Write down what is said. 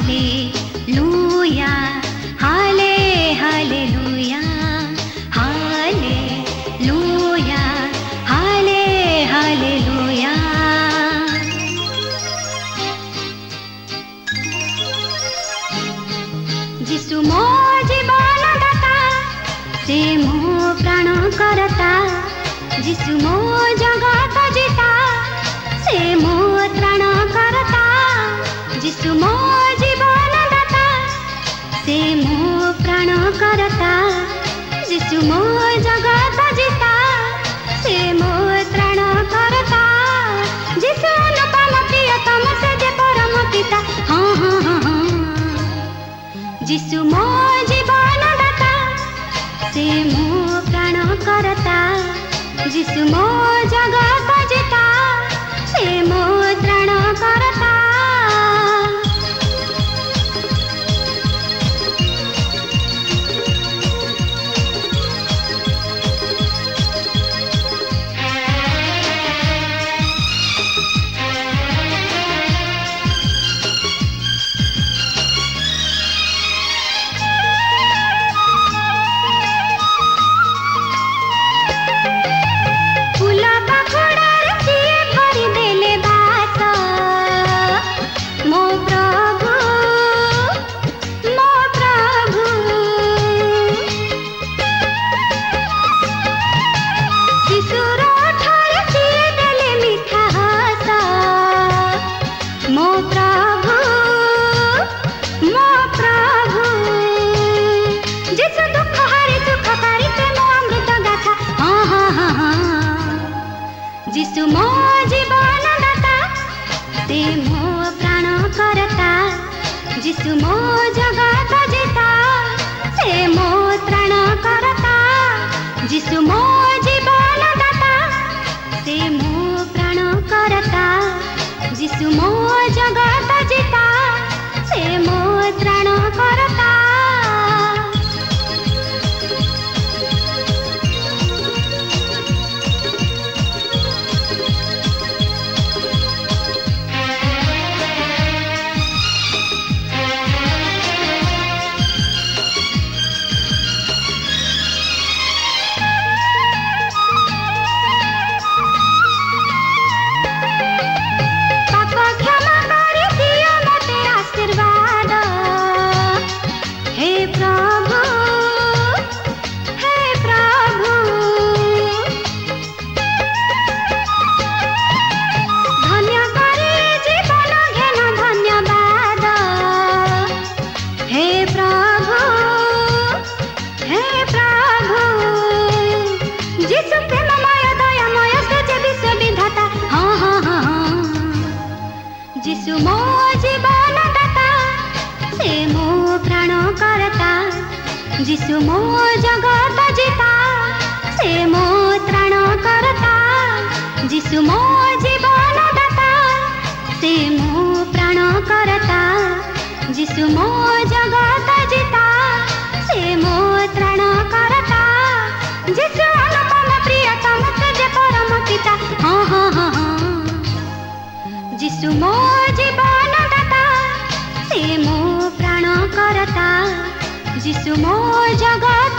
Hallelujah हाले hallelujah hallelujah हाले hallelujah. जिसु मो जीवन दाता से मो प्राण करता, जिसु मो जगत जीता से मो त्राण करता, जिसु मो जीवन दाता से मो प्राण करता, जिसु मो जगत जीता से मो त्राण करता, जिसु अनुपम प्रियतम से जे परम पिता। हाँ हाँ हाँ हाँ, जिसु मो जीवन दाता से मो प्राण करता, जिसु मो जगत जीता से मो त्राण करता। जिसु मो जीवन दाता से मो प्राण करता, जिसु मो जगत जीता से मो त्राण करता, जिसु मो जीवन दाता से मो प्राण करता, जिसु मो जगत जीता से मो त्राण करता। जिसु मो जीवन दाता से मो प्राण करता, जिसु मो जगत जीता से मो त्राण करता, जिसु मो जीवन दाता से मो प्राण करता, जिसु मो जगत जीता से मो त्राण करता, जिसु अनुपम प्रियतम से जे परम पिता। हाँ हाँ हाँ हाँ, जिसु मो जीवन दाता से मो प्राण करता, जिसु मो जगत